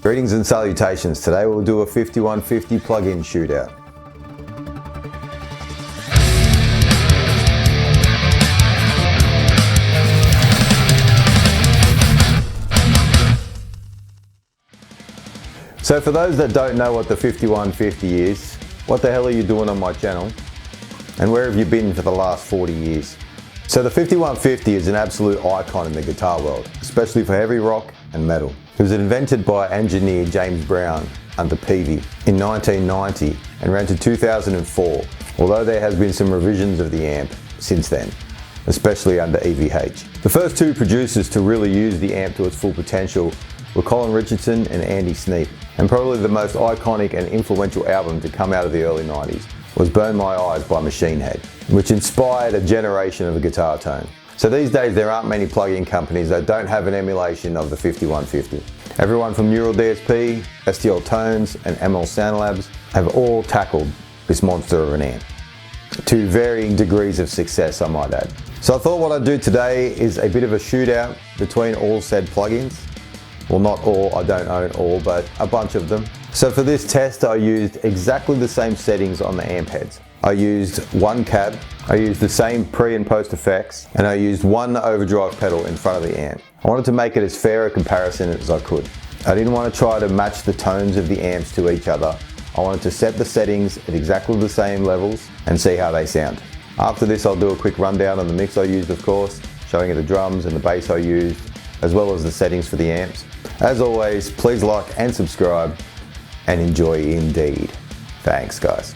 Greetings and salutations. Today we'll do a 5150 plug-in shootout. So for those that don't know what the 5150 is, what the hell are you doing on my channel? And where have you been for the last 40 years? So the 5150 is an absolute icon in the guitar world, especially for heavy rock and metal. It was invented by engineer James Brown under Peavey in 1990 and ran to 2004, although there has been some revisions of the amp since then, especially under EVH. The first two producers to really use the amp to its full potential were Colin Richardson and Andy Sneap, and probably the most iconic and influential album to come out of the early 90s was Burn My Eyes by Machine Head, which inspired a generation of a guitar tone. So these days there aren't many plug-in companies that don't have an emulation of the 5150. Everyone from Neural DSP, STL Tones and ML Soundlabs have all tackled this monster of an amp, to varying degrees of success I might add. So I thought what I'd do today is a bit of a shootout between all said plugins. Well, not all, I don't own all, but a bunch of them. So for this test I used exactly the same settings on the amp heads. I used one cab, I used the same pre and post effects, and I used one overdrive pedal in front of the amp. I wanted to make it as fair a comparison as I could. I didn't want to try to match the tones of the amps to each other. I wanted to set the settings at exactly the same levels and see how they sound. After this I'll do a quick rundown on the mix I used, of course, showing you the drums and the bass I used, as well as the settings for the amps. As always, please like and subscribe, and enjoy indeed. Thanks guys.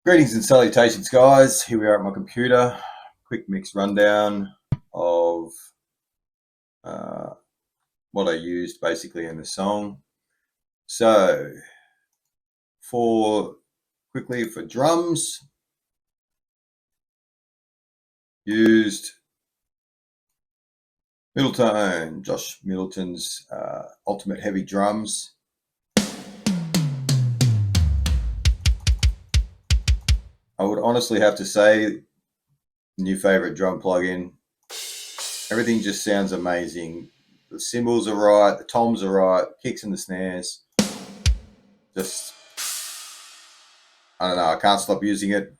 Greetings and salutations, guys. Here we are at my computer. Quick mix rundown of what I used basically in the song. So, quickly for drums, used Middleton, Josh Middleton's Ultimate Heavy Drums. I would honestly have to say, new favorite drum plugin. Everything just sounds amazing. The cymbals are right, the toms are right, kicks and the snares. Just, I don't know, I can't stop using it.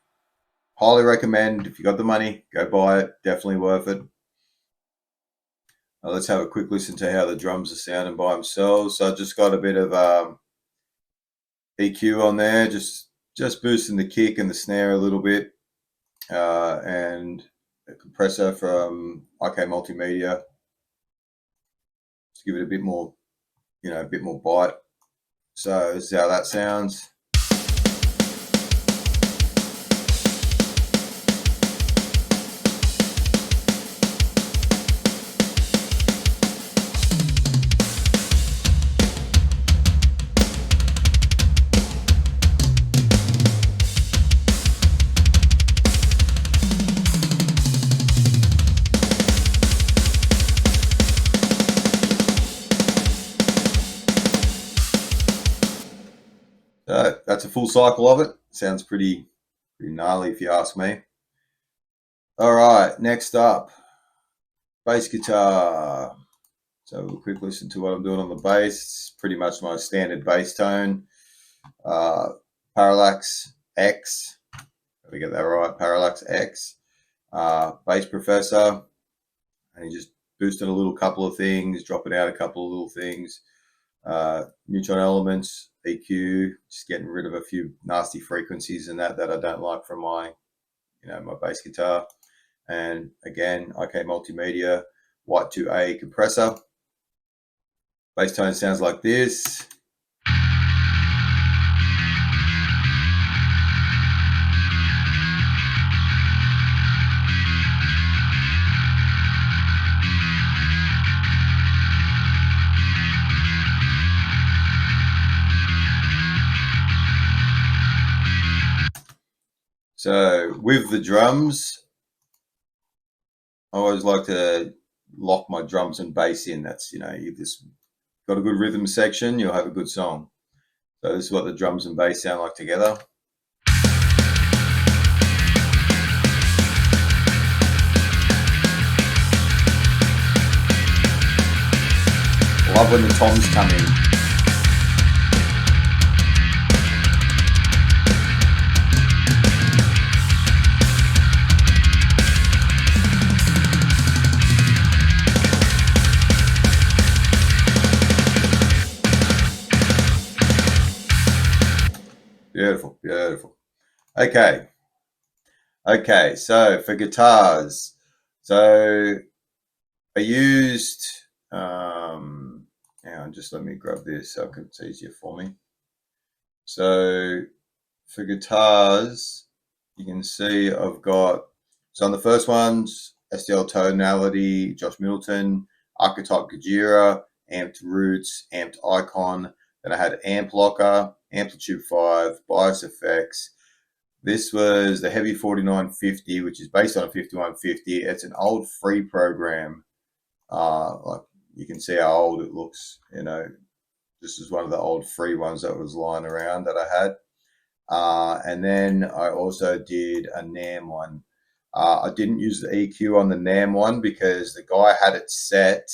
Highly recommend. If you got the money, go buy it. Definitely worth it. Let's have a quick listen to how the drums are sounding by themselves. So I just got a bit of EQ on there, just boosting the kick and the snare a little bit, and a compressor from IK Multimedia. Just give it a bit more, a bit more bite. So this is how that sounds. So that's a full cycle of it. Sounds pretty gnarly if you ask me. All right, next up, bass guitar. So we'll quick listen to what I'm doing on the bass. It's pretty much my standard bass tone. Parallax X. Let me get that right. Parallax X. Bass Professor. And he just boosted a little couple of things, dropping out a couple of little things. Neutron elements, EQ, just getting rid of a few nasty frequencies and that I don't like from my, my bass guitar. And again, IK Multimedia, White 2A compressor. Bass tone sounds like this. So with the drums, I always like to lock my drums and bass in. That's, you've just got a good rhythm section, you'll have a good song. So this is what the drums and bass sound like together. Love when the toms come in. Beautiful, beautiful. Okay, so for guitars, so I used, hang on, just let me grab this so it's easier for me. So for guitars, you can see I've got, so on the first ones, SDL Tonality, Josh Middleton, Archetype Gojira, Amped Roots, Amped Icon. Then I had Amp Locker, Amplitube 5, Bias Effects. This was the Heavy 4950, which is based on a 5150. It's an old free program. Like you can see how old it looks. This is one of the old free ones that was lying around that I had. And then I also did a NAMM one. I didn't use the EQ on the NAMM one because the guy had it set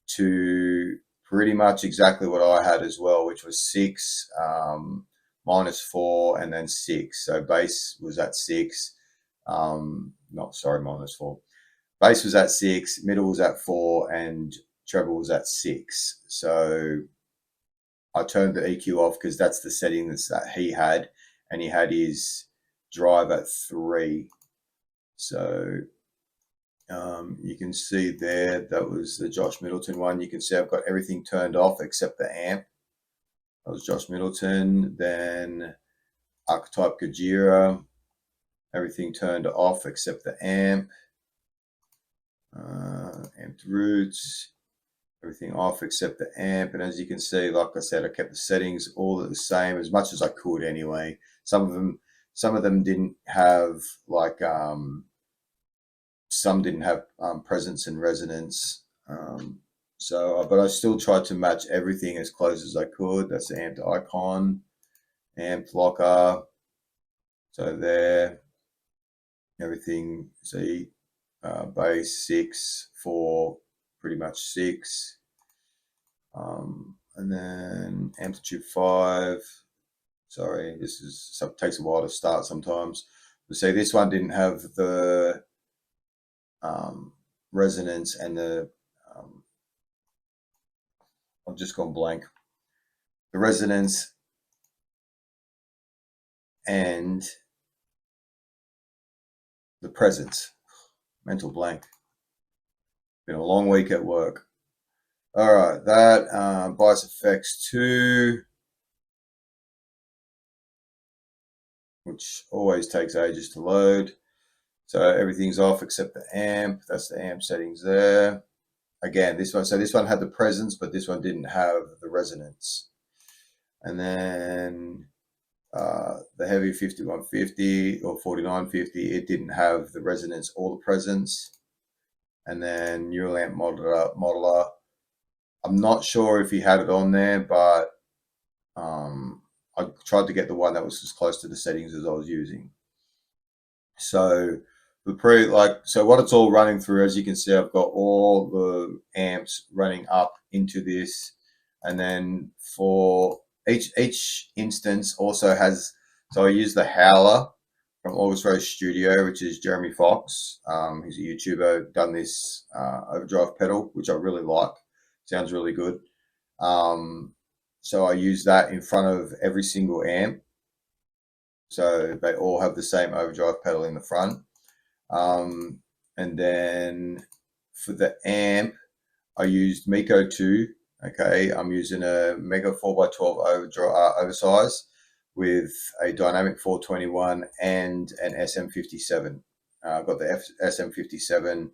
to pretty much exactly what I had as well, which was 6, -4, and then 6. So bass was at 6. -4. Bass was at 6, middle was at 4, and treble was at 6. So I turned the EQ off because that's the settings that he had, and he had his drive at 3. So you can see there, that was the Josh Middleton one. You can see I've got everything turned off except the amp. That was Josh Middleton. Then Archetype Gojira, everything turned off except the amp. Amped roots, everything off except the amp. And as you can see, like I said, I kept the settings all the same as much as I could anyway. Some of them didn't have like some didn't have presence and resonance. But I still tried to match everything as close as I could. That's the amped icon, amped locker. So there, everything, see, bass 6, 4, pretty much 6. And then Amplitube 5. Sorry, takes a while to start sometimes. But see, this one didn't have the resonance and the I've just gone blank. The resonance and the presence. Mental blank. Been a long week at work. All right, that Bias Effects 2, which always takes ages to load. So everything's off except the amp. That's the amp settings there. Again, this one had the presence, but this one didn't have the resonance. And then the heavy 5150 or 4950, it didn't have the resonance or the presence. And then neural amp modeler. I'm not sure if he had it on there, but I tried to get the one that was as close to the settings as I was using. So what it's all running through, as you can see, I've got all the amps running up into this, and then for each instance also has. So I use the howler from August Rose Studio, which is Jeremy Fox. He's a YouTuber, done this overdrive pedal, which I really like. Sounds really good. So I use that in front of every single amp. So they all have the same overdrive pedal in the front. And then for the amp, I used Miko 2. Okay, I'm using a Mega 4x12 oversize with a dynamic 421 and an SM57. I've got the SM57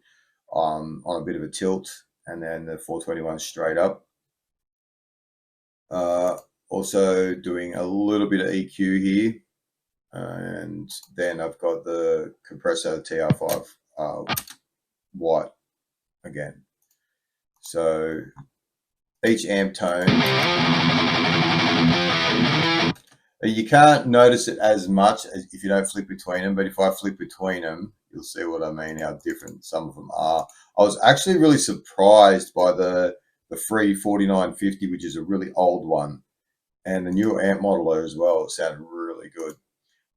on a bit of a tilt, and then the 421 straight up. Also doing a little bit of EQ here. And then I've got the compressor TR5 white again. So each amp tone, you can't notice it as much as if you don't flick between them, but if I flick between them, you'll see what I mean, how different some of them are. I was actually really surprised by the free 4950, which is a really old one, and the new amp modeler as well. It sounded really good.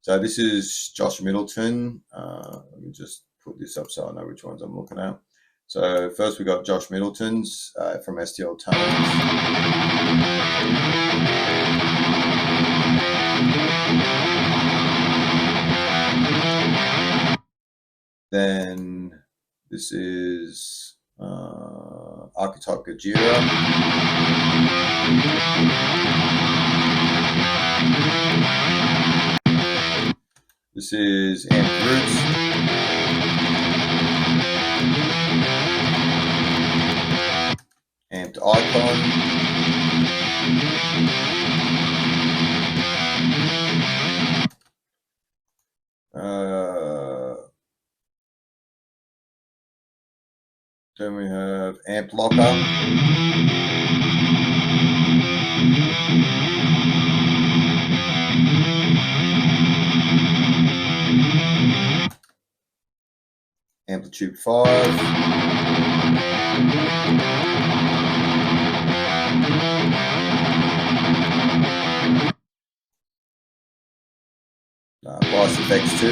So this is Josh Middleton. Let me just put this up so I know which ones I'm looking at. So first we got Josh Middleton's from STL Tones. Then this is Archetype Gojira. This is Amped Roots. Amped Icon. Then we have Amp Locker. Amplitube 5. Bias Effects 2.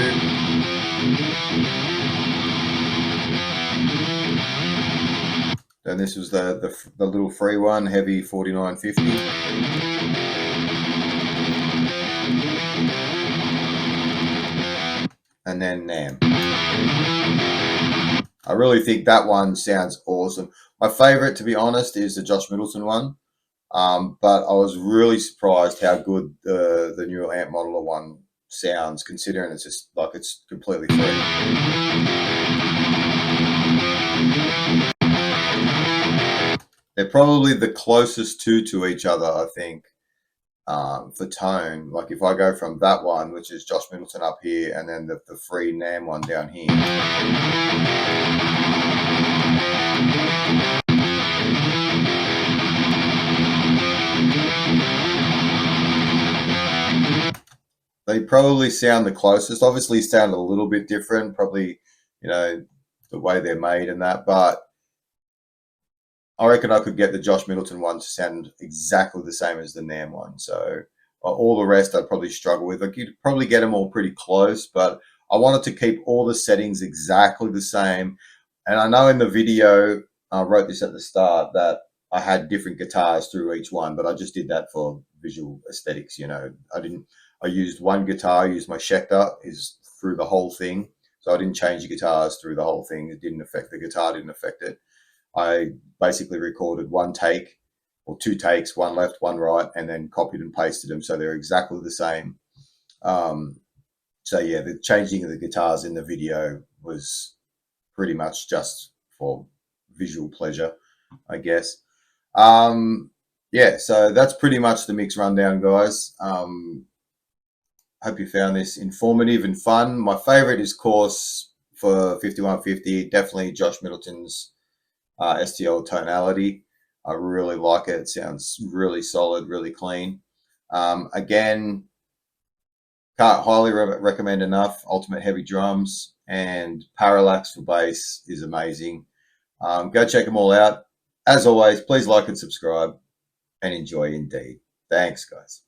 Then this was the little free one, Heavy 4950. And then NAMM. I really think that one sounds awesome. My favorite, to be honest, is the Josh Middleton one. But I was really surprised how good the neural amp modeler one sounds, considering it's just like it's completely free. They're probably the closest to each other, I think, for tone. Like if I go from that one, which is Josh Middleton up here, and then the free Nam one down here. They probably sound the closest. Obviously sound a little bit different, probably, you know, the way they're made and that, but I reckon I could get the Josh Middleton one to sound exactly the same as the Nam one. So all the rest I'd probably struggle with. I could probably get them all pretty close, but I wanted to keep all the settings exactly the same. And I know in the video, I wrote this at the start, that I had different guitars through each one, but I just did that for visual aesthetics. You know, I used one guitar, I used my Schecter is through the whole thing. So I didn't change the guitars through the whole thing. It didn't affect the guitar, didn't affect it. I basically recorded one take or two takes, one left, one right, and then copied and pasted them so they're exactly the same. So yeah, the changing of the guitars in the video was pretty much just for visual pleasure, I guess. Yeah, so that's pretty much the mix rundown, guys. Hope you found this informative and fun. My favorite is, of course, for 5150, definitely Josh Middleton's STL Tonality. I really like it. It sounds really solid, really clean. Again, can't highly recommend enough. Ultimate Heavy Drums and Parallax for bass is amazing. Go check them all out. As always, please like and subscribe and enjoy indeed. Thanks, guys.